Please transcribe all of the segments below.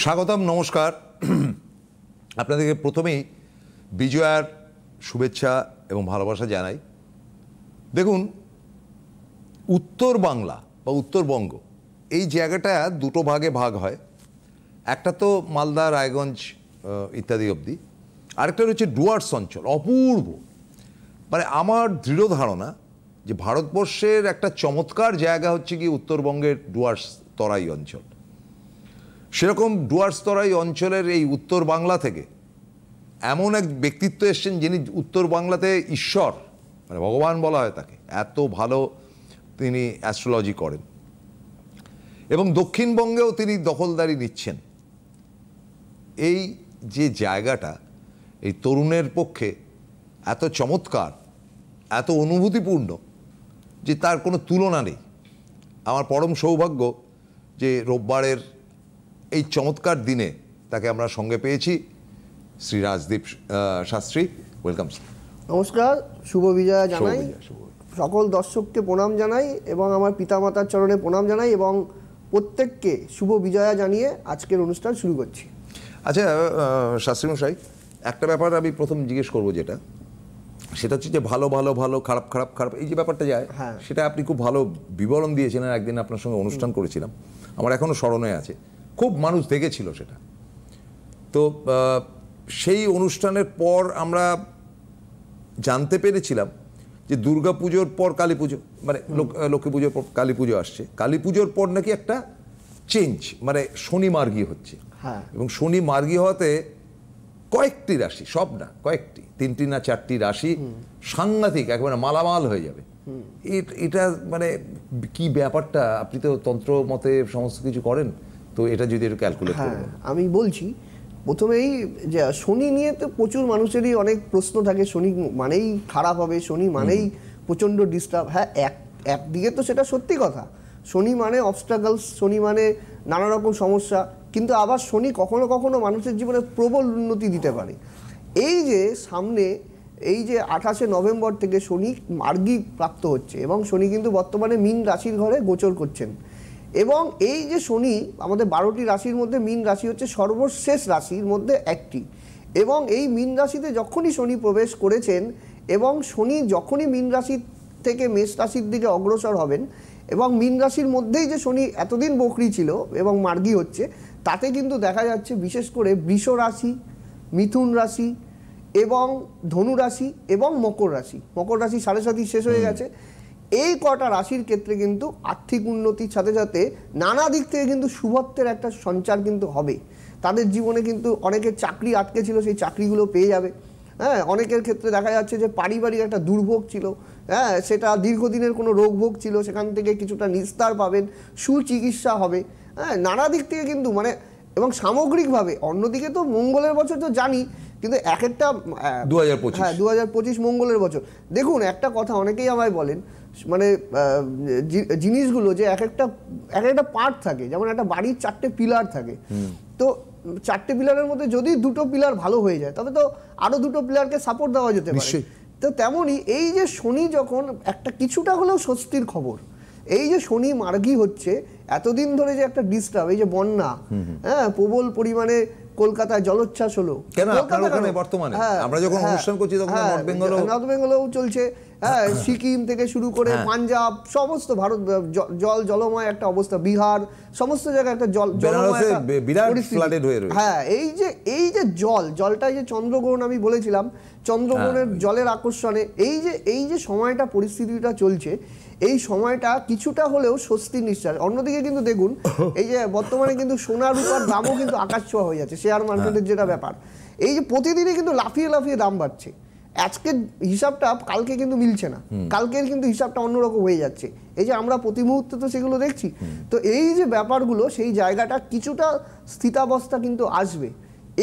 স্বাগতম, নমস্কার। আপনাদেরকে প্রথমেই বিজয়ার শুভেচ্ছা এবং ভালোবাসা জানাই। দেখুন, উত্তর বাংলা বা উত্তরবঙ্গ এই জায়গাটা দুটো ভাগে ভাগ হয়। একটা তো মালদা, রায়গঞ্জ ইত্যাদি অবধি, আরেকটা হচ্ছে ডুয়ার্স অঞ্চল। অপূর্ব, মানে আমার দৃঢ় ধারণা যে ভারতবর্ষের একটা চমৎকার জায়গা হচ্ছে কি উত্তরবঙ্গের ডুয়ার্স তরাই অঞ্চল। সেরকম ডুয়ার্স তরাই অঞ্চলের এই উত্তর বাংলা থেকে এমন এক ব্যক্তিত্ব এসছেন যিনি উত্তর বাংলাতে ঈশ্বর, মানে ভগবান বলা হয় তাকে, এত ভালো তিনি অ্যাস্ট্রোলজি করেন এবং দক্ষিণবঙ্গেও তিনি দখলদারি নিচ্ছেন। এই যে জায়গাটা এই তরুণের পক্ষে এত চমৎকার, এত অনুভূতিপূর্ণ যে তার কোনো তুলনা নেই। আমার পরম সৌভাগ্য যে রোববারের এই চমৎকার দিনে তাকে আমরা সঙ্গে পেয়েছি। শ্রী রাজদীপ শাস্ত্রী, ওয়েলকাম। নমস্কার, শুভ বিজয়া জানাই, সকল দর্শককে প্রণাম জানাই এবং আমার পিতামাতার চরণে প্রণাম জানাই এবং প্রত্যেককে শুভ বিজয়া জানিয়ে আজকের অনুষ্ঠান শুরু করছি। আচ্ছা শাস্ত্রী মশাই, একটা ব্যাপার আমি প্রথম জিজ্ঞেস করবো, সেটা হচ্ছে যে ভালো ভালো ভালো, খারাপ খারাপ খারাপ, এই যে ব্যাপারটা যায়, সেটা আপনি খুব ভালো বিবরণ দিয়েছিলেন। একদিন আপনার সঙ্গে অনুষ্ঠান করেছিলাম, আমার এখনো স্মরণে আছে, খুব মানুষ দেখেছিল সেটা। তো সেই অনুষ্ঠানের পর আমরা জানতে পেরেছিলাম যে দুর্গা পুজোর পর কালী পুজো, মানে লক্ষ্মী পুজোর পর কালী পুজো আসছে, কালী পুজোর পর নাকি একটা চেঞ্জ, মানে শনি মার্গী হচ্ছে। এবং শনি মার্গী হওয়াতে কয়েকটি রাশি, সব না কয়েকটি, 3টি না 4টি রাশি সাংঘাতিক একেবারে মালামাল হয়ে যাবে। এটা মানে কি ব্যাপারটা? আপনি তো তন্ত্র মতে সমস্ত কিছু করেন, তো এটা যদি একটু ক্যালকুলেট করেন। আমি বলছি প্রথমেই যে শনি নিয়ে তো প্রচুর মানুষেরই অনেক প্রশ্ন থাকে। শনি মানেই খারাপ হবে, শনি মানেই প্রচণ্ড ডিস্টার্ব। হ্যাঁ, একদিকে তো সেটা সত্যি কথা, শনি মানে অবস্ট্রাগলস, শনি মানে নানা রকম সমস্যা, কিন্তু আবার শনি কখনো কখনো মানুষের জীবনে প্রবল উন্নতি দিতে পারে। এই যে সামনে এই যে 28শে নভেম্বর থেকে শনি মার্গী প্রাপ্ত হচ্ছে এবং শনি কিন্তু বর্তমানে মীন রাশির ঘরে গোচর করছেন। এবং এই যে শনি আমাদের 12টি রাশির মধ্যে মীন রাশি হচ্ছে সর্বশেষ রাশির মধ্যে একটি, এবং এই মীন রাশিতে যখনই শনি প্রবেশ করেছেন এবং শনি যখনই মীন রাশি থেকে মেষ রাশির দিকে অগ্রসর হবেন এবং মীন রাশির মধ্যেই যে শনি এতদিন বকরি ছিল এবং মার্গী হচ্ছে, তাতে কিন্তু দেখা যাচ্ছে বিশেষ করে বৃষ রাশি, মিথুন রাশি এবং ধনু রাশি এবং মকর রাশি। মকর রাশি 7.5 শেষ হয়ে গেছে। এই কটা রাশির ক্ষেত্রে কিন্তু আর্থিক উন্নতির সাথে সাথে নানা দিক থেকে কিন্তু শুভত্বের একটা সঞ্চার কিন্তু হবে। তাদের জীবনে কিন্তু অনেকের চাকরি আটকে ছিল, সেই চাকরিগুলো পেয়ে যাবে। হ্যাঁ, অনেকের ক্ষেত্রে দেখা যাচ্ছে যে পারিবারিক একটা দুর্ভোগ ছিল, হ্যাঁ, সেটা দীর্ঘদিনের কোনো রোগভোগ ছিল, সেখান থেকে কিছুটা নিস্তার পাবেন, সুচিকিৎসা হবে। হ্যাঁ, নানা দিক থেকে কিন্তু মানে, এবং সামগ্রিকভাবে অন্যদিকে তো মঙ্গলের বছর তো জানি, কিন্তু এক একটা 2025 মঙ্গলের বছর। দেখুন, একটা কথা অনেকেই আমায় বলেন, মানে জিনিসগুলো যে এক একটা পার্ট থাকে, যেমন একটা বাড়ির 4টে পিলার থাকে, তো 4টে পিলারের মধ্যে যদি 2টো পিলার ভালো হয়ে যায় তবে তো আরো 2টো পিলারকে সাপোর্ট দেওয়া যেতে পারে। তো তেমনই এই যে শনি যখন একটা কিছুটা হলেও স্বস্তির খবর, এই যে শনি মার্গী হচ্ছে, এতদিন ধরে যে একটা ডিস্টার্ব, এই যে বন্যা, হ্যাঁ, প্রবল পরিমাণে কলকাতায় জলোচ্ছ্বাস হলো, নর্থ বেঙ্গলেও চলছে, হ্যাঁ, সিকিম থেকে শুরু করে পাঞ্জাব, সমস্ত ভারত জলময় একটা অবস্থা, বিহার, সমস্ত জায়গায় একটা হ্যাঁ, এই যে জলটা, এই যে চন্দ্রগ্রহণ আমি বলেছিলাম, চন্দ্রগ্রহণের জলের আকর্ষণে এই যে সময়টা পরিস্থিতিটা চলছে, এই সময়টা কিছুটা হলেও স্বস্তি নিঃশ্বাস। অন্যদিকে কিন্তু দেখুন, এই যে বর্তমানে কিন্তু সোনা রূপার দামও কিন্তু আকাশ ছোঁয়া হয়ে যাচ্ছে, শেয়ার মার্কেটের যেটা ব্যাপার, এই যে প্রতিদিনই কিন্তু লাফিয়ে লাফিয়ে দাম বাড়ছে। আজকের হিসাবটা কালকে কিন্তু মিলছে না, কালকের কিন্তু হিসাবটা অন্যরকম হয়ে যাচ্ছে। এই যে আমরা প্রতি মুহূর্তে তো সেগুলো দেখছি, তো এই যে ব্যাপারগুলো, সেই জায়গাটা কিছুটা স্থিতাবস্থা কিন্তু আসবে।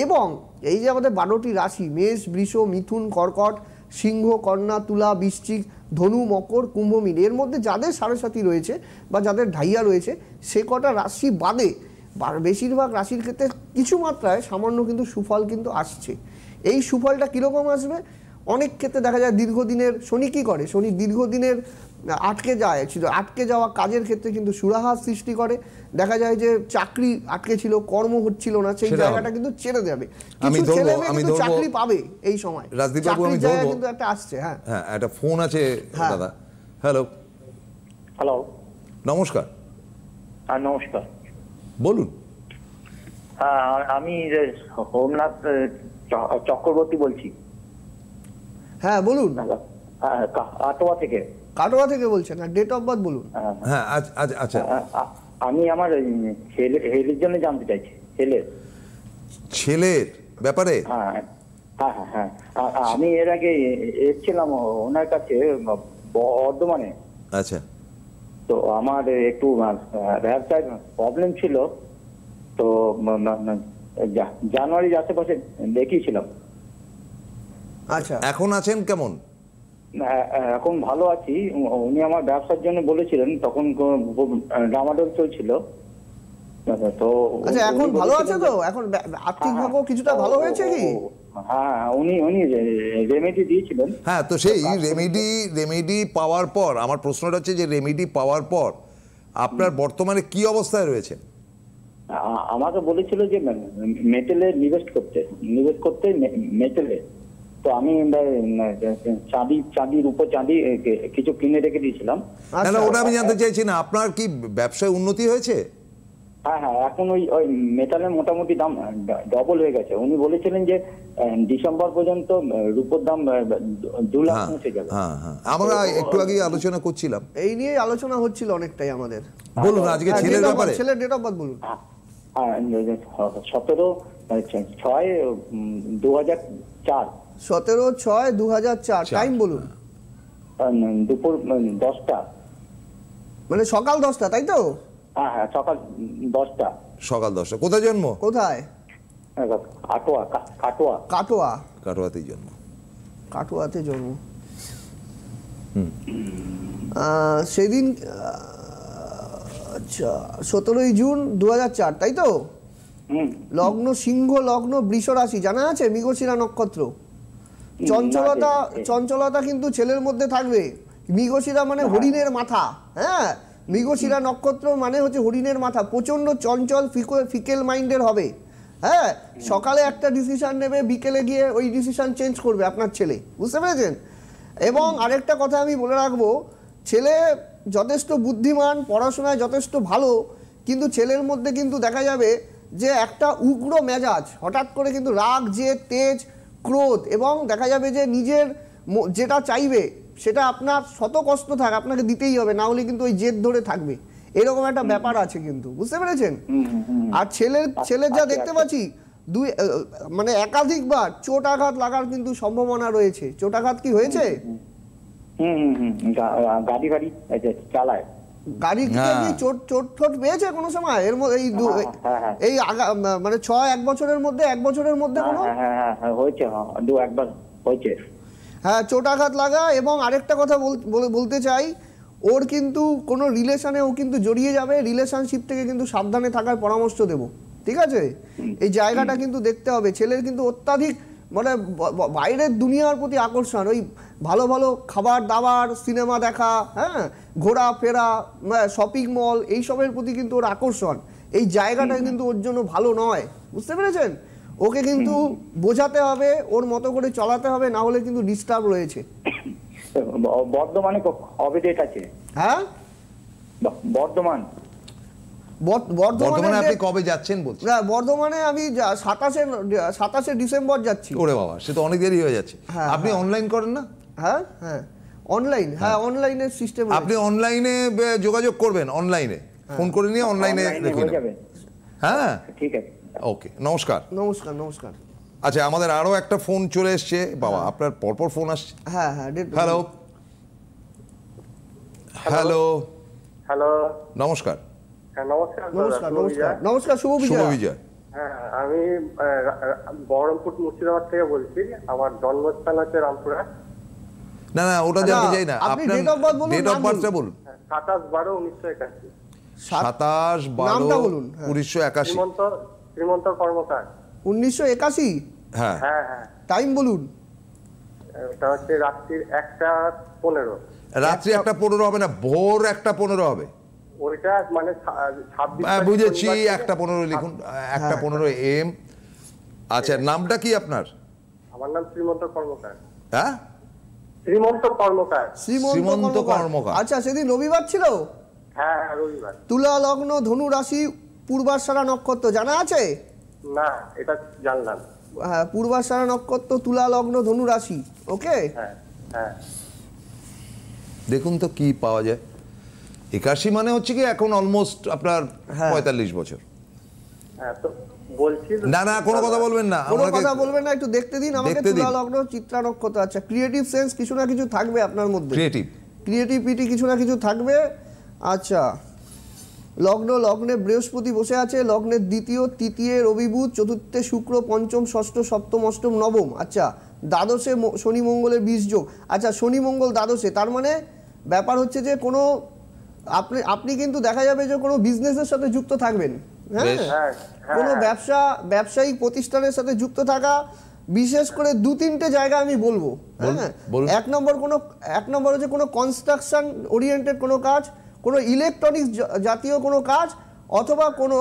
এবং এই যে আমাদের 12টি রাশি, মেষ, বৃষ, মিথুন, কর্কট, সিংহ, কন্যা, তুলা, বৃশ্চিক, ধনু, মকর, কুম্ভ, মীন, এর মধ্যে যাদের সাড়ে রয়েছে বা যাদের ঢাইয়া রয়েছে, সে কটা রাশি বাদে বেশিরভাগ রাশির ক্ষেত্রে কিছু মাত্রায় সামান্য কিন্তু সুফল কিন্তু আসছে। এই সুফলটা কীরকম আসবে? অনেক ক্ষেত্রে দেখা যায় দীর্ঘদিনের শনি কি করে, শনি দীর্ঘদিনের আটকে যাওয়া কাজের ক্ষেত্রে কিন্তু সুরাহা সৃষ্টি করে। দেখা যায় যে চাকরি আটকে ছিল, কর্ম হচ্ছিল না, সেই জায়গাটা কিন্তু ছেড়ে দেবে। কিছু ছেলে মেয়ে কিন্তু চাকরি পাবে এই সময়, চাকরির জায়গা কিন্তু একটা আসছে। হ্যাঁ হ্যাঁ, একটা ফোন আছে দাদা। হ্যালো হ্যালো, নমস্কার। হ্যাঁ নমস্কার, বলুন। হ্যাঁ আমি হোমনাথ চক্রবর্তী বলছি। হ্যাঁ বলুন। কাটোয়া থেকে। কাটোয়া থেকে বলছেন, আর ডেট অফ বার্থ বলুন। হ্যাঁ আচ্ছা, আমি আমার ছেলের জন্য জানতে চাইছি, ছেলের ব্যাপারে। হ্যাঁ হ্যাঁ হ্যাঁ হ্যাঁ, আমি এর আগে এসেছিলাম ওনার কাছে বর্ধমানে। আচ্ছা, তো আমার একটু ব্যবসায় প্রবলেম ছিল, তো জানুয়ারির আশেপাশে দেখিয়েছিলাম। আচ্ছা, এখন আছেন কেমন? এখন ভালো আছি। উনি আমার ব্যবসার জন্য বলেছিলেন, তখন ডামাডোল চলছিল। তো আচ্ছা, এখন ভালো আছে তো? এখন আর্থিকভাবে কিছুটা ভালো হয়েছে কি? হ্যাঁ, উনি রেমেডি দিয়েছিলেন। হ্যাঁ, তো সেই রেমেডি পাওয়ার পর আমার প্রশ্নটা হচ্ছে যে রেমেডি পাওয়ার পর আপনার বর্তমানে কি অবস্থায় রয়েছে? আমাকে বলেছিল যে মেটেলে নিবেশ করতে মেটেলে। তো আমি চাঁদি রূপো চাঁদি কিছু কিনে রেখে দিয়েছিলাম। না, ওটা আমি জানতে চাইছি না, আপনার কি ব্যবসায় উন্নতি হয়েছে? হ্যাঁ হ্যাঁ, এখন ওই মেটালের মোটামুটি দাম ডবল হয়ে গেছে। উনি বলেছিলেন যে ডিসেম্বর পর্যন্ত রূপোর দাম 2 লাখ পৌঁছে যাবে। হ্যাঁ হ্যাঁ, আমরা একটু আগে আলোচনা করছিলাম, এই নিয়ে আলোচনা হচ্ছিল অনেকটাই আমাদের। বলুন আজকে ছেলের ব্যাপারে। ছেলের ডেট অফ বার্থ বলুন। 17/6/2004। 17/6/2004। টাইম বলুন। দুপুর 10টা, মানে সকাল 10টা, তাই তো? হ্যাঁ হ্যাঁ, সকাল 10টা। সকাল 10টা। কোথায় জন্ম? কোথায়? কাটোয়াতেই জন্ম। কাটোয়াতে জন্ম। সেদিন আচ্ছা 17ই জুন 2004, তাই তো? লগ্ন সিংহ, লগ্ন বৃষ রাশি, জানা আছে? মৃগশিরা নক্ষত্র। চঞ্চলতা কিন্তু ছেলের মধ্যে থাকবে। মৃগশিরা মানে হরিণের মাথা। হ্যাঁ, মৃগশিরা নক্ষত্র মানে হচ্ছে হরিণের মাথা। প্রচন্ড চঞ্চল, ফিকেল মাইন্ডের হবে। হ্যাঁ, সকালে একটা ডিসিশন নেবে, বিকেলে গিয়ে ওই ডিসিশন চেঞ্জ করবে আপনার ছেলে, বুঝতে পেরেছেন? এবং আরেকটা কথা আমি বলে রাখবো, ছেলে যথেষ্ট বুদ্ধিমান, পড়াশোনায় যথেষ্ট ভালো, কিন্তু ছেলের মধ্যে কিন্তু দেখা যাবে যে একটা উগ্র মেজাজ, হঠাৎ করে কিন্তু রাগ, জেদ, তেজ, ক্রোধ, এবং দেখা যাবে যে নিজের যেটা চাইবে সেটা আপনার শত কষ্ট থাক আপনাকে দিতেই হবে, না হলে কিন্তু ওই জেদ ধরে থাকবে। এরকম একটা ব্যাপার আছে কিন্তু, বুঝতে পেরেছেন? আর ছেলের যা দেখতে পাচ্ছি মানে একাধিকবার চোট আঘাত লাগার কিন্তু সম্ভাবনা রয়েছে। চোট আঘাত কি হয়েছে? গাড়ি চালায়, গাড়ি চোট পেয়েছে কোনো সময় এর মধ্যে? এই মানে 1 বছরের মধ্যে কোনো হয়েছে? একবার হয়েছে। হ্যাঁ, চোট আঘাত লাগা। এবং আরেকটা কথা বলতে চাই, ওর কিন্তু কোনো রিলেশনে ও কিন্তু জড়িয়ে যাবে। রিলেশনশিপ থেকে কিন্তু সাবধানে থাকার পরামর্শ দেব, ঠিক আছে? এই জায়গাটা কিন্তু দেখতে হবে। ছেলের কিন্তু অত্যাধিক মানে বাইরের দুনিয়ার প্রতি আকর্ষণ, ওই ভালো ভালো খাবার দাবার, সিনেমা দেখা, হ্যাঁ, ঘোরাফেরা, শপিং মল, এইসবের প্রতি কিন্তু ওর আকর্ষণ। এই জায়গাটা কিন্তু ওর জন্য ভালো নয়, বুঝতে পেরেছেন? ওকে কিন্তু বোঝাতে হবে, ওর মতো করে চলাতে হবে, না হলে কিন্তু ডিস্টার্ব রয়েছে। বর্ধমানে কবে ডেট আছে? হ্যাঁ, বর্ধমানে আপনি কবে যাচ্ছেন বলছেন? না, বর্ধমানে আমি 27শে ডিসেম্বর যাচ্ছি। ওরে বাবা, সে তো অনেক দেরি হয়ে যাচ্ছে। আপনি অনলাইন করেন না? হ্যাঁ হ্যাঁ, অনলাইন, হ্যাঁ অনলাইনের সিস্টেম। আপনি অনলাইনে যোগাযোগ করবেন, অনলাইনে ফোন করে নিয়ে অনলাইনে রেখে নেবেন। হ্যাঁ ঠিক আছে, ওকে, নমস্কার। নমস্কার। আচ্ছা, আমাদের আরো একটা ফোন চলে এসছে। বাবা, আপনার পরপর ফোন আসছে। হ্যাঁ, হ্যালো হ্যালো হ্যালো, নমস্কার। নমস্কার, শুভ বিজয়। হ্যাঁ, আমি বহরমপুর মুর্শিদাবাদ থেকে বলছি। আমার জন্মস্থান হচ্ছে রামপুরহাট। না, ওটা জানতে চাই না, আপনার ডেট অফ বার্থটা বলুন। 27/12/1981। 27/12/1981। শ্রীমন্ত কর্মকার। 1981? হ্যাঁ হ্যাঁ হ্যাঁ। টাইম বলুন। এটা হচ্ছে রাত্রির 1:15। রাত্রি 1:15 হবে না, ভোর 1:15 হবে। ওইটা মানে 26 বুঝেছি, 1:15 লিখুন, 1:15 AM। আচ্ছা, নামটা কি আপনার? আমার নাম শ্রীমন্ত কর্মকার। হ্যাঁ, শ্রীমন্ত কর্মকার। শ্রীমন্ত কর্মকার। আচ্ছা, সেদিন রবিবার ছিল? হ্যাঁ, রবিবার। তুলা লগ্ন, ধনু রাশি, পূর্বাষাঢ়া নক্ষত্র জানা আছে? না, এটা জানলাম। হ্যাঁ, পূর্বাষাঢ়া নক্ষত্র, তুলা লগ্ন, ধনু রাশি। ওকে, হ্যাঁ হ্যাঁ। দেখুন তো কি পাওয়া যায়। 81 মানে হচ্ছে কি এখন অলমোস্ট আপনার 45 বছর। হ্যাঁ, তো বলছি না না, কোনো কথা বলবেন না, কোনো আমাকে কথা বলবেন না, একটু দেখতে দিন আমাকে। দেখতে দিন। তুলা লগ্ন, চিত্রা নক্ষত্র। আচ্ছা, ক্রিয়েটিভ সেন্স কিছু না কিছু থাকবে আপনার মধ্যে, ক্রিয়েটিভিটি কিছু না কিছু থাকবে। আচ্ছা, লগ্নে বৃহস্পতি বসে আছে, লগ্নের দ্বিতীয়, তৃতীয় রবি বুধ, চতুর্থে শুক্র, পঞ্চম, ষষ্ঠ, সপ্তম, অষ্টম, নবম। আচ্ছা, দ্বাদশে শনি মঙ্গলের 20 যোগ। আচ্ছা, শনি মঙ্গল দ্বাদশে, তার মানে ব্যাপার হচ্ছে যে কোনো আপনি কিন্তু দেখা যাবে যে কোনো বিজনেসের সাথে যুক্ত থাকবেন। হ্যাঁ, কোনো ব্যবসায়িক প্রতিষ্ঠানের সাথে যুক্ত থাকা, বিশেষ করে 2-3টে জায়গা আমি বলবো। হ্যাঁ, এক নম্বর হচ্ছে কোনো কনস্ট্রাকশন ওরিয়েন্টেড কোনো কাজ, কোনো ইলেকট্রনিক্স জাতীয় কোনো কাজ, অথবা কোনো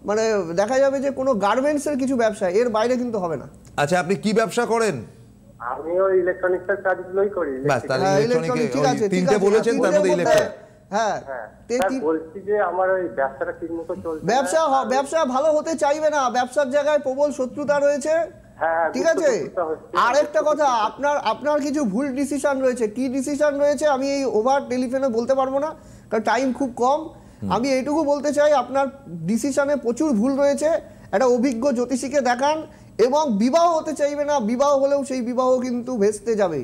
মানে দেখা যাবে যে কোনো গার্মেন্টসের কিছু ব্যবসা, এর বাইরে কিন্তু হবে না। আচ্ছা, আপনি কি ব্যবসা করেন? আমিও ইলেকট্রনিক্সের কাজগুলোই করি। বাস, তাহলে ইলেকট্রনিক তিনটে বলেছেন, তার মধ্যে ইলেকট্রনিক। হ্যাঁ, বলছি যে আমার ওই ব্যবসাটা ঠিকমতো চলছে। ব্যবসা ভালো হতে চাইবে না, ব্যবসার জায়গায় প্রবল শত্রুতা রয়েছে। হ্যাঁ, ঠিক আছে। আর একটা কথা, আপনার কিছু ভুল ডিসিশন রয়েছে। কি ডিসিশন রয়েছে আমি এই ওভার টেলিফোনে বলতে পারবো না, কারণ টাইম খুব কম। আমি এইটুকু বলতে চাই, আপনার ডিসিশনে প্রচুর ভুল রয়েছে। একটা অভিজ্ঞ জ্যোতিষীকে দেখান, এবং বিবাহ হতে চাইবে না। বিবাহ হলেও সেই বিবাহ কিন্তু ভেস্তে যাবে।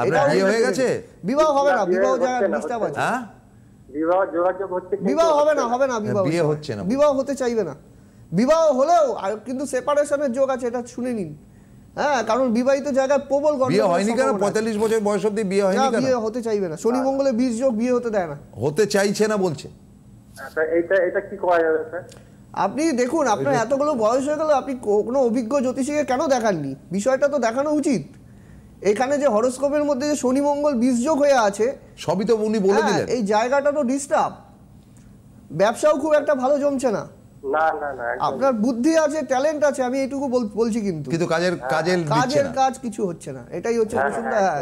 আপনার বিয়ে হয়ে গেছে? বিবাহ হবে না, বিবাহ জায়গায় ডিস্টার্ব আছে। হ্যাঁ, বিবাহ যোগাযোগ হচ্ছে, বিবাহ হবে না, বিয়ে হচ্ছে না, বিবাহ হতে চাইবে না। বিবাহ হলেও আর কিন্তু সেপারেশনের যোগ আছে, এটা শুনে নিন। হ্যাঁ, কারণ বিবাহিত জায়গায় প্রবল গন্ডগোল। বিয়ে হয়নি কেন? 45 বছর বয়স অবধি বিয়ে হয়নি কেন? বিয়ে হতে চাইবে না, শনি মঙ্গলে 20 যোগ, বিয়ে হতে দেয় না। হতে চাইছে না বলছে। এটা কি করা যাবে স্যার? আপনি দেখুন, আপনার এতগুলো বয়স হয়ে গেল, আপনি কোনো অভিজ্ঞ জ্যোতিষীকে কেন দেখাননি? বিষয়টা তো দেখানো উচিত। এখানে যে হরোস্কোপের মধ্যে যে শনি মঙ্গল 20 যোগ হয়ে আছে, সবই তো উনি বলে দিলেন। এই জায়গাটা তো ডিস্টার্ব। ব্যবসাও খুব একটা ভালো জমছে না। না না না, আপনার বুদ্ধি আছে, ট্যালেন্ট আছে, আমি এইটুকু বলছি, কিন্তু কাজ কিছু হচ্ছে না। এটাই হচ্ছে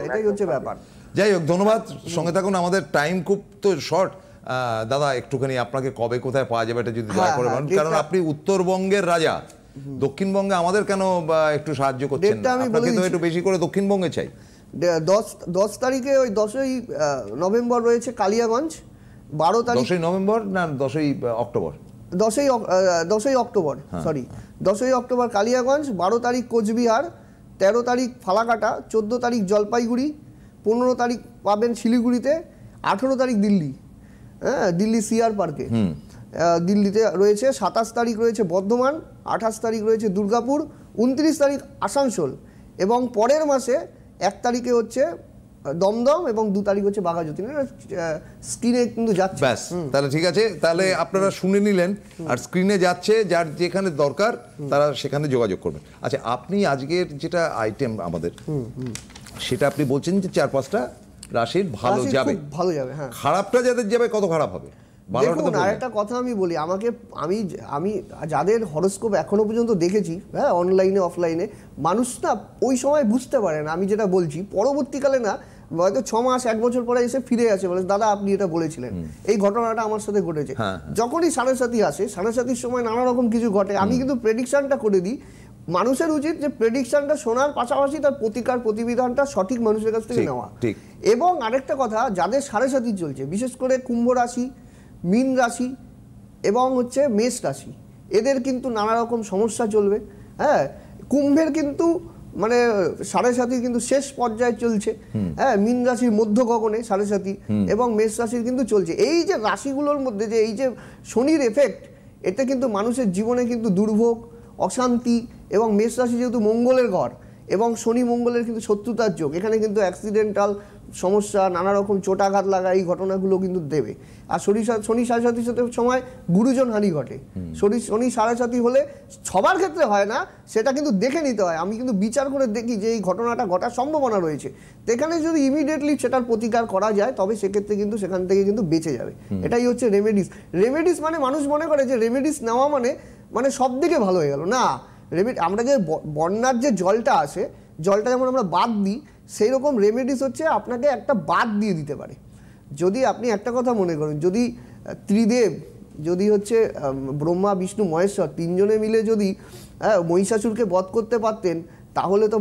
এটাই হচ্ছে ব্যাপার। যাই হোক, ধন্যবাদ, সঙ্গে থাকুন, আমাদের টাইম খুব তো শর্ট। দাদা, একটুখানি আপনাকে কবে কোথায় পাওয়া যাবে এটা যদি দয়া করে বলেন, কারণ আপনি উত্তরবঙ্গের রাজা। দক্ষিণবঙ্গে আমাদের কেন একটু সাহায্য করছেন? আপনাকে তো একটু বেশি করে দক্ষিণবঙ্গে চাই। 10 তারিখে, ওই 10ই নভেম্বর রয়েছে কালিয়াগঞ্জ। 12 তারিখ 10ই নভেম্বর না 10ই অক্টোবর? 10ই অক্টোবর, সরি, 10ই অক্টোবর কালিয়াগঞ্জ, 12 তারিখ কোচবিহার, 13 তারিখ ফালাকাটা, 14 তারিখ জলপাইগুড়ি, 15 তারিখ পাবেন শিলিগুড়িতে, 18 তারিখ দিল্লি। হ্যাঁ, দিল্লি সিআর পার্কে দিল্লিতে রয়েছে। 27 তারিখ রয়েছে বর্ধমান, 28 তারিখ রয়েছে দুর্গাপুর, 29 তারিখ আসানসোল, এবং পরের মাসে 1 তারিখে হচ্ছে দমদম, এবং 2 তারিখ হচ্ছে বাঘাযতীন। স্ক্রিনে কিন্তু যাচ্ছে। ব্যাস, তাহলে ঠিক আছে, তাহলে আপনারা শুনে নিলেন। আর স্ক্রিনে যাচ্ছে, যার যেখানে দরকার তারা সেখানে যোগাযোগ করবেন। আচ্ছা, আপনি আজকের যেটা আইটেম আমাদের, সেটা আপনি বলছেন যে 4-5টা রাশির ভালো যাবে। হ্যাঁ। খারাপটা যাদের যাবে, কত খারাপ হবে? দেখুন, আরেকটা কথা আমি বলি, আমি যাদের হরোস্কোপ এখনো পর্যন্ত দেখেছি, হ্যাঁ, অনলাইনে অফলাইনে, মানুষ না ওই সময় বুঝতে পারে না আমি যেটা বলছি। পরবর্তীকালে না, হয়তো 6 মাস 1 বছর পরে এসে ফিরে আসে, বলে দাদা আপনি এটা বলেছিলেন, এই ঘটনাটা আমার সাথে ঘটেছে। যখনই সাড়ে সাথী আসে, সাড়ে সাথীর সময় নানা রকম কিছু ঘটে, আমি কিন্তু প্রেডিকশনটা করে দিই। মানুষের উচিত যে প্রেডিকশনটা শোনার পাশাপাশি তার প্রতিবিধানটা সঠিক মানুষের কাছ থেকে নেওয়া। এবং আরেকটা কথা, যাদের সাড়ে সাথী চলছে, বিশেষ করে কুম্ভ রাশি, মীন রাশি এবং হচ্ছে মেষ রাশি, এদের কিন্তু নানা রকম সমস্যা চলবে। হ্যাঁ, কুম্ভের কিন্তু মানে সাড়ে সাথী কিন্তু শেষ পর্যায়ে চলছে। হ্যাঁ, মীন রাশির মধ্য গগনে সাড়ে সাথী, এবং মেষ রাশির কিন্তু চলছে। এই যে রাশিগুলোর মধ্যে যে এই যে শনির এফেক্ট, এতে কিন্তু মানুষের জীবনে কিন্তু দুর্ভোগ, অশান্তি, এবং মেষ রাশি যেহেতু মঙ্গলের ঘর, এবং শনি মঙ্গলের কিন্তু শত্রুতার যোগ, এখানে কিন্তু অ্যাক্সিডেন্টাল সমস্যা, নানা রকম চোটাঘাত লাগা, এই ঘটনাগুলো কিন্তু দেবে। আর শনি সাড়ে সাথীর সাথে সময় গুরুজন হানি ঘটে। শনি সাড়ে সাথী হলে সবার ক্ষেত্রে হয় না, সেটা কিন্তু দেখে নিতে হয়। আমি কিন্তু বিচার করে দেখি যে এই ঘটনাটা ঘটার সম্ভাবনা রয়েছে, তো এখানে যদি ইমিডিয়েটলি সেটার প্রতিকার করা যায় তবে সেক্ষেত্রে কিন্তু সেখান থেকে কিন্তু বেঁচে যাবে। এটাই হচ্ছে রেমেডিস। রেমেডিস মানে মানুষ মনে করে যে রেমেডিস নেওয়া মানে সব দিকে ভালো হয়ে গেল না। আমরা যে বন্যার যে জলটা আসে, জলটা যেমন আমরা বাদ দিই, সেই রকম রেমেডিস হচ্ছে আপনাকে একটা বাদ দিয়ে দিতে পারে। যদি আপনি একটা কথা মনে করেন, যদি ত্রিদেব, যদি হচ্ছে ব্রহ্মা বিষ্ণু মহেশ্বর তিনজনে মিলে যদি মহিষাসুরকে বধ করতে পারতেন, তাহলে তো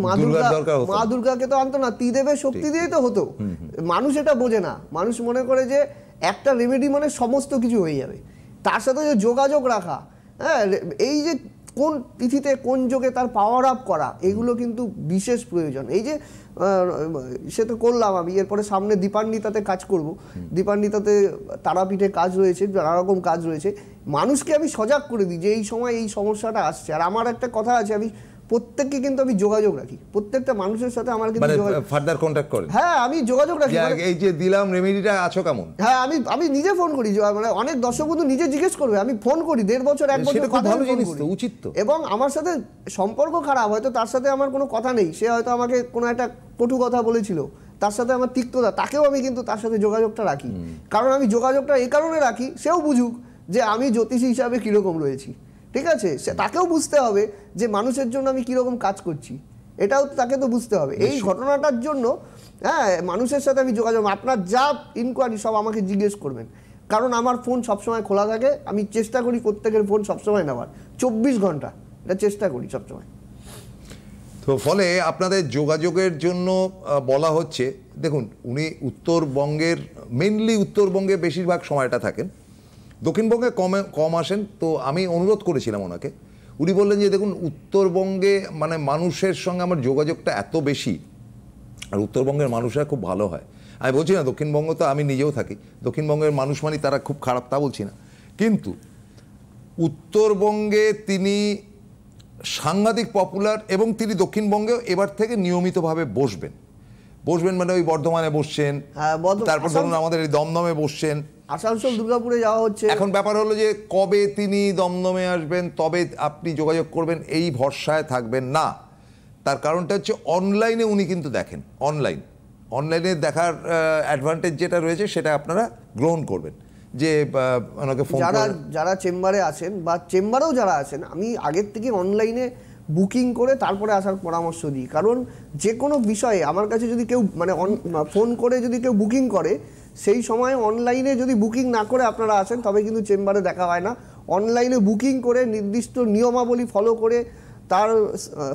মা দুর্গাকে তো আনতো না, ত্রিদেবের শক্তি দিয়েই তো হতো। মানুষ এটা বোঝে না, মানুষ মনে করে যে একটা রেমেডি মানে সমস্ত কিছু হয়ে যাবে। তার সাথে যে যোগাযোগ রাখা, হ্যাঁ, এই যে কোন তিথিতে কোন যোগে তার পাওয়ার আপ করা, এগুলো কিন্তু বিশেষ প্রয়োজন। এই যে সে তো করলাম আমি, এরপরে সামনে দীপান্বিতাতে কাজ করব, দীপান্বিতাতে তারাপীঠে কাজ রয়েছে, নানা রকম কাজ রয়েছে। মানুষকে আমি সজাগ করে দিই যে এই সময় এই সমস্যাটা আসছে। আর আমার একটা কথা আছে, আমি প্রত্যেককে কিন্তু আমি যোগাযোগ রাখি, প্রত্যেকটা মানুষের সাথে আমার কিন্তু ফার্দার কন্টাক্ট করেন। হ্যাঁ, আমি যোগাযোগ রাখি। এই যে দিলাম রেমেডিটা আছো কেমন, হ্যাঁ, আমি নিজে ফোন করি, মানে অনেক দর্শক বন্ধু নিজে জিজ্ঞেস করবে, আমি ফোন করি 1.5 বছর 1 বছর কথা উচিত তো। এবং আমার সাথে সম্পর্ক খারাপ, হয়তো তার সাথে আমার কোনো কথা নেই, সে হয়তো আমাকে কোনো একটা কটু কথা বলেছিল, তার সাথে আমার তিক্ততা, তাকেও আমি কিন্তু তার সাথে যোগাযোগটা রাখি। কারণ আমি যোগাযোগটা এই কারণে রাখি, সেও বুঝুক যে আমি জ্যোতিষী হিসাবে কীরকম রয়েছি, ঠিক আছে? তাকেও বুঝতে হবে যে মানুষের জন্য আমি কীরকম কাজ করছি, এটাও তাকে তো বুঝতে হবে। এই ঘটনাটার জন্য হ্যাঁ, মানুষের সাথে আমি যোগাযোগ, আপনার যা ইনকোয়ারি সব আমাকে জিজ্ঞেস করবেন, কারণ আমার ফোন সবসময় খোলা থাকে। আমি চেষ্টা করি প্রত্যেকের ফোন সবসময় নেওয়ার, 24 ঘন্টা এটা চেষ্টা করি সবসময়। তো ফলে আপনাদের যোগাযোগের জন্য বলা হচ্ছে, দেখুন উনি উত্তরবঙ্গের, মেনলি উত্তরবঙ্গে বেশিরভাগ সময়টা থাকেন, দক্ষিণবঙ্গে কম আসেন। তো আমি অনুরোধ করেছিলাম ওনাকে, উনি বললেন যে দেখুন উত্তরবঙ্গে মানে মানুষের সঙ্গে আমার যোগাযোগটা এত বেশি, আর উত্তরবঙ্গের মানুষরা খুব ভালো হয়। আমি বলছি না দক্ষিণবঙ্গ, তো আমি নিজেও থাকি, দক্ষিণবঙ্গের মানুষ মানে তারা খুব খারাপ তা বলছি না, কিন্তু উত্তরবঙ্গে তিনি সাংঘাতিক পপুলার, এবং তিনি দক্ষিণবঙ্গেও এবার থেকে নিয়মিতভাবে বসবেন মানে ওই বর্ধমানে বসছেন, তারপর ধরুন আমাদের এই দমদমে বসছেন, আসানসোল, দুর্গাপুরে যাওয়া হচ্ছে। এখন ব্যাপার হলো যে কবে তিনি দমদমে আসবেন তবে আপনি যোগাযোগ করবেন, এই ভরসায় থাকবেন না। তার কারণটা হচ্ছে অনলাইনে উনি কিন্তু দেখেন, অনলাইনে দেখার অ্যাডভান্টেজ যেটা রয়েছে সেটা আপনারা গ্রহণ করবেন। যে ওনাকে ফোন, যারা চেম্বারে আছেন বা চেম্বারেও যারা আছেন, আমি আগের থেকে অনলাইনে বুকিং করে তারপরে আসার পরামর্শ দিই। কারণ যে কোনো বিষয়ে আমার কাছে যদি কেউ মানে ফোন করে যদি কেউ বুকিং করে, সেই সময় অনলাইনে যদি বুকিং না করে আপনারা আসেন তবে কিন্তু চেম্বারে দেখা হয় না। অনলাইনে বুকিং করে নির্দিষ্ট নিয়মাবলী ফলো করে তার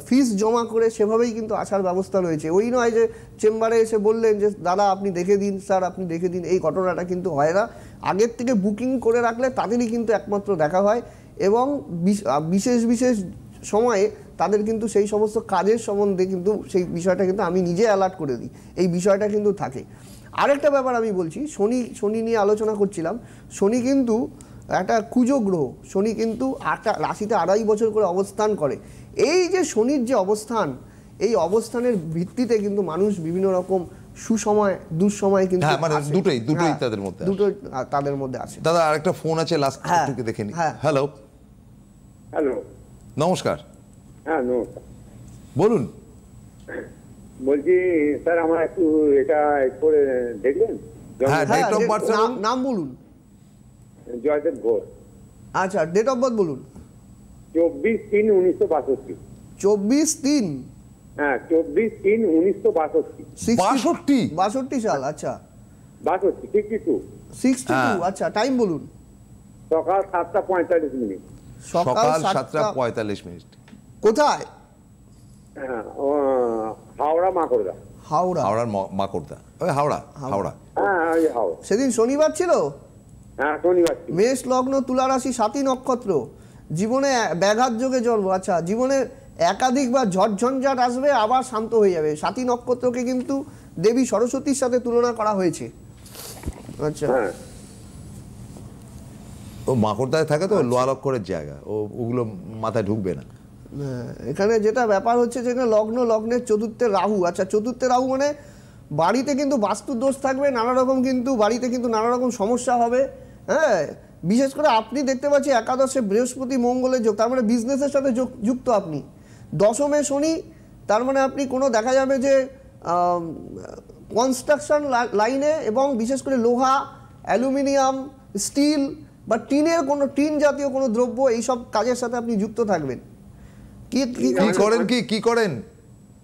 ফিস জমা করে সেভাবেই কিন্তু আসার ব্যবস্থা রয়েছে। ওই নয় যে চেম্বারে এসে বললেন যে দাদা আপনি দেখে দিন, স্যার আপনি দেখে দিন, এই ঘটনাটা কিন্তু হয় না। আগের থেকে বুকিং করে রাখলে তাদেরই কিন্তু একমাত্র দেখা হয়, এবং বিশেষ সময়ে তাদের কিন্তু সেই সমস্ত কাজের সম্বন্ধে কিন্তু সেই বিষয়টা কিন্তু আমি নিজে অ্যালার্ট করে দিই, এই বিষয়টা কিন্তু থাকে। আরেকটা ব্যাপার আমি বলছি, শনি নিয়ে আলোচনা করছিলাম। শনি কিন্তু একটা কুজো গ্রহ, শনি কিন্তু রাশিতে 2.5 বছর করে অবস্থান করে। এই যে শনির যে অবস্থান, এই অবস্থানের ভিত্তিতে কিন্তু মানুষ বিভিন্ন রকম সুসময় দুঃসময় কিন্তু দুটোই তাদের মধ্যে আছে। দাদা আরেকটা ফোন আছে, লাস্ট একটু দেখে নিই। হ্যালো, নমস্কার। হ্যাঁ নমস্কার, বলুন। বলছি স্যার আমার একটু এটা করে দেখবেন। হ্যাঁ, ডেট অফ বার্থ নাম বলুন। জয়দেব ঘোষ। আচ্ছা, ডেট অফ বার্থ বলুন। 24/3/1962। 24/3? হ্যাঁ, 24/3/1962। 62 সাল। আচ্ছা, 62। আচ্ছা, টাইম বলুন। সকাল 7:45। সকাল 7:45। কোথায়? হাওড়া মাকড়দা। হাওড়ার মাকড়দা, ওই হাওড়া। হ্যাঁ, ওই হাওড়া। সেদিন শনিবার ছিল। হ্যাঁ, শনিবার। মেষ লগ্ন, তুলা রাশি, 7ই নক্ষত্র, জীবনে ব্যাঘাত যোগে জন্ম। আচ্ছা, জীবনে একাধিক বা ঝড়ঝঞ্ঝাট আসবে, আবার শান্ত হয়ে যাবে। 7ই নক্ষত্রকে কিন্তু দেবী সরস্বতীর সাথে তুলনা করা হয়েছে। আচ্ছা, ও মাকড়দায় থাকে তো, লোয়া লক্করের জায়গা, ওগুলো মাথায় ঢুকবে না। এখানে যেটা ব্যাপার হচ্ছে যেখানে লগ্নের চতুর্থে রাহু, আচ্ছা চতুর্থে রাহু মানে বাড়িতে কিন্তু বাস্তুর দোষ থাকবে, নানা রকম কিন্তু বাড়িতে কিন্তু নানা রকম সমস্যা হবে। হ্যাঁ, বিশেষ করে আপনি দেখতে পাচ্ছি একাদশে বৃহস্পতি মঙ্গলের যোগ, তার মানে বিজনেসের সাথে যুক্ত আপনি। দশমে শনি, তার মানে আপনি কোনো দেখা যাবে যে কনস্ট্রাকশন লাইনে এবং বিশেষ করে লোহা, অ্যালুমিনিয়াম, স্টিল বা টিন জাতীয় কোনো দ্রব্য, এইসব কাজের সাথে আপনি যুক্ত থাকবেন। কি করেন?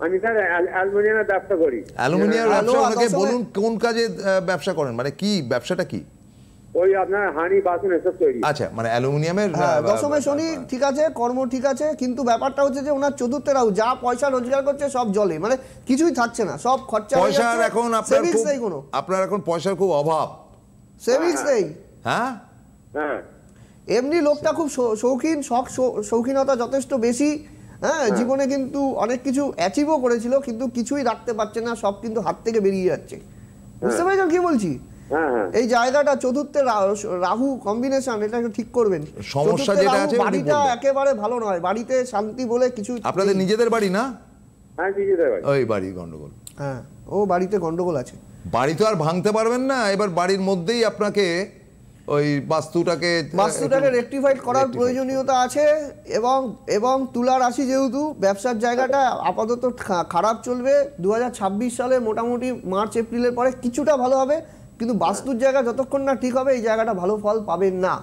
আমি স্যার অ্যালুমিনিয়ামের ব্যবসা করি। অ্যালুমিনিয়ামের ব্যবসা? ওনাকে বলুন কোন কাজে ব্যবসা করেন, মানে কি ব্যবসাটা কি? ওই আপনার হাঁড়ি বাসন এসব তৈরি। আচ্ছা, মানে অ্যালুমিনিয়ামের। দশমে শনি ঠিক আছে, কর্ম ঠিক আছে, কিন্তু ব্যাপারটা হচ্ছে যে ওনার চতুর্থে রাহু, যা পয়সা রোজগার করছে সব জলে, মানে কিছুই থাকছে না, সব খরচা হয়ে যাচ্ছে। পয়সার এখন আপনার এখন পয়সার খুব অভাব, সেভিংস নেই। হ্যাঁ, এমনি লোকটা খুব শৌখিন, শৌখিনতা যথেষ্ট বেশি। হ্যাঁ, জীবনে কিন্তু অনেক কিছু অ্যাচিভও করেছিল, কিন্তু কিছুই রাখতে পারছে না, সব কিন্তু হাত থেকে বেরিয়ে যাচ্ছে। বুঝতে পেরেছেন কি বলছি? এই জায়গাটা চতুর্থে রাহু কম্বিনেশন, এটা একটু ঠিক করবেন। সমস্যা যেটা আছে, বাড়িটা একেবারে ভালো নয়, বাড়িতে শান্তি বলে কিছু। আপনাদের নিজেদের বাড়ি না? হ্যাঁ, নিজেদের বাড়ি। ওই বাড়ি গন্ডগোল। হ্যাঁ, ও বাড়িতে গন্ডগোল আছে। বাড়ি তো আর ভাঙতে পারবেন না, এবার বাড়ির মধ্যেই আপনাকে ওই বাস্তুটাকে রেকটিফাইড করার প্রয়োজনীয়তা আছে। এবং তুলা রাশি যেহেতু, ব্যবসার জায়গাটা আপাতত খারাপ চলবে। 2026 সালে মোটামুটি মার্চ এপ্রিলের পরে কিছুটা ভালো হবে, কিন্তু বাস্তুর জায়গা যতক্ষণ না ঠিক হবে এই জায়গাটা ভালো ফল পাবেন না।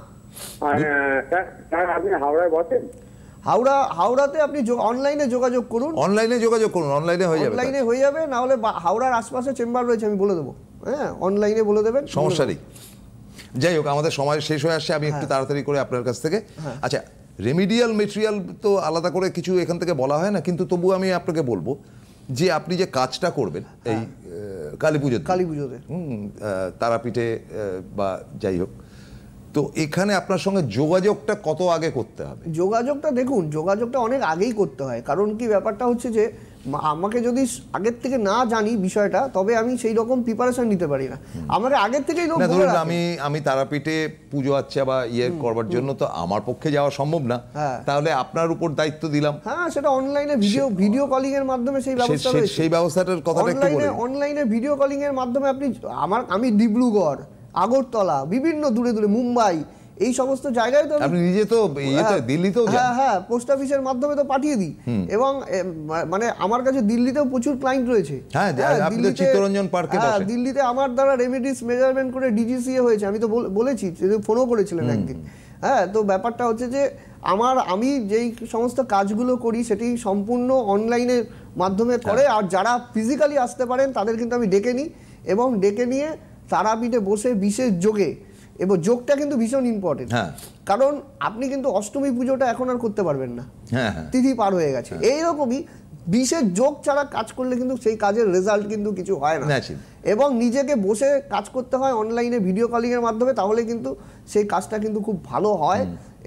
আপনি হাওড়ায় বসেন? হাওড়াতে আপনি অনলাইনে যোগাযোগ করুন। অনলাইনে হয়ে যাবে, না হলে হাওড়ার আশপাশে চেম্বার রয়েছে, আমি বলে দেবো। হ্যাঁ, অনলাইনে বলে দেবেন, সমস্যা নেই। যাই হোক, আমাদের সময় শেষ হয়ে আসছে, আমি একটু তাড়াতাড়ি করে আপনার কাছ থেকে, আচ্ছা রেমিডিয়াল মেটেরিয়াল তো আলাদা করে কিছু এখান থেকে বলা হয় না, কিন্তু তবু আমি আপনাকে বলবো যে আপনি যে কাজটা করবেন এই কালী পুজোতে তারাপীঠে বা যাই হোক, তো এখানে আপনার সঙ্গে যোগাযোগটা কত আগে করতে হবে? যোগাযোগটা দেখুন, যোগাযোগটা অনেক আগেই করতে হয়। কারণ কি ব্যাপারটা হচ্ছে যে আমাকে যদি আগের থেকে না জানি বিষয়টা, তবে আমি সেই রকম প্রিপারেশন নিতে পারি না। আমাকে আগের থেকেই লোক বলে রাখে। আমি তারাপীঠে পুজো আচ্ছা বা করবার জন্য তো আমার পক্ষে যাওয়া সম্ভব না, তাহলে আপনার উপর দায়িত্ব দিলাম। হ্যাঁ, সেটা অনলাইনে ভিডিও কলিং এর মাধ্যমে সেই ব্যবস্থা রয়েছে। সেই ব্যবস্থাটার কথাটা একটু বলুন। অনলাইনে ভিডিও কলিং এর মাধ্যমে আমি ডিব্রুগড়, আগরতলা, বিভিন্ন দূরে মুম্বাই, এই সমস্ত জায়গায় তো আপনি নিজে তো দিল্লিতেও যান। হ্যাঁ, পোস্ট অফিসের মাধ্যমে তো পাঠিয়ে দিই। এবং মানে আমার কাছে দিল্লিতেও প্রচুর ক্লায়েন্ট রয়েছে। হ্যাঁ, চিত্তরঞ্জন পার্কে বসে। দিল্লিতে আমার দ্বারা রেমিডিস মেজারমেন্ট করে ডিজিসিএ হয়েছে, আমি তো বলেছি, ফোনও করেছিলেন একদিন। হ্যাঁ, তো ব্যাপারটা হচ্ছে যে আমি যেই সমস্ত কাজগুলো করি সেটি সম্পূর্ণ অনলাইনের মাধ্যমে করে। আর যারা ফিজিক্যালি আসতে পারেন তাদের কিন্তু আমি ডেকে নিই, এবং ডেকে নিয়ে তারাপীঠে বসে বিশেষ যোগে, এবং যোগটা কিন্তু ভীষণ ইম্পর্টেন্ট। কারণ আপনি কিন্তু অষ্টমী পুজোটা এখন আর করতে পারবেন না, তিথি পার হয়ে গেছে। এইরকমই বিশেষ যোগ ছাড়া কাজ করলে কিন্তু সেই কাজের রেজাল্ট কিন্তু কিছু হয় না, এবং নিজেকে বসে কাজ করতে হয় অনলাইনে ভিডিও কলিং এর মাধ্যমে, তাহলে কিন্তু সেই কাজটা কিন্তু খুব ভালো হয়।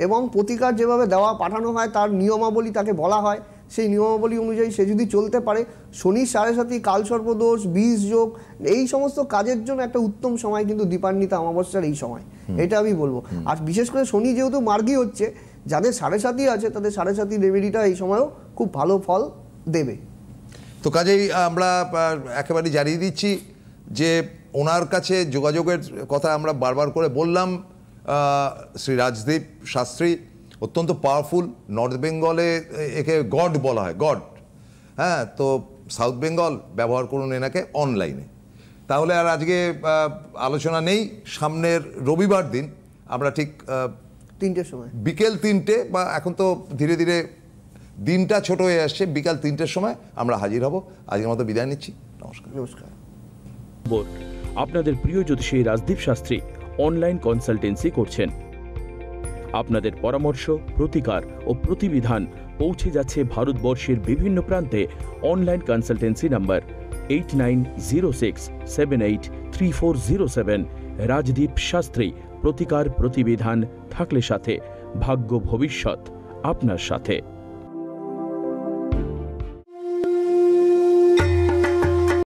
এবং প্রতিকার যেভাবে পাঠানো হয় তার নিয়মাবলী তাকে বলা হয়, সেই নিয়মাবলী অনুযায়ী সে যদি চলতে পারে, শনি 7.5, কালসর্পদোষ, বীজ যোগ, এই সমস্ত কাজের জন্য একটা উত্তম সময় কিন্তু দীপান্বিতা অমাবস্যার এই সময়, এটা আমি বলবো। আর বিশেষ করে শনি যেহেতু মার্গী হচ্ছে, যাদের 7.5 আছে তাদের 7.5 রেমেডিটা এই সময়ও খুব ভালো ফল দেবে। তো কাজেই আমরা একেবারে জানিয়ে দিচ্ছি যে ওনার কাছে যোগাযোগের কথা আমরা বারবার করে বললাম। শ্রী রাজদীপ শাস্ত্রী অত্যন্ত পাওয়ারফুল, নর্থ বেঙ্গলে একে গড বলা হয়, গড। হ্যাঁ, তো সাউথ বেঙ্গল ব্যবহার করুন এনাকে অনলাইনে। তাহলে আর আজকে আলোচনা নেই, সামনের রবিবার দিন আমরা ঠিক 3টের সময়, বিকেল 3টে, বা এখন তো ধীরে ধীরে দিনটা ছোট হয়ে আসছে, বিকাল 3টের সময় আমরা হাজির হব। আজকের মতো বিদায় নিচ্ছি, নমস্কার। আপনাদের প্রিয় জ্যোতিষী রাজদীপ শাস্ত্রী অনলাইন কনসালটেন্সি করছেন। আপনাদের পরামর্শ, প্রতিকার ও প্রতিবিধান পৌঁছে যাচ্ছে ভারতবর্ষের বিভিন্ন প্রান্তে। Online consultancy number 8906783407। Rajdeep Shastri, প্রতিকার প্রতিবিধান থাকলে সাথে, ভাগ্য ভবিষ্যৎ আপনার সাথে।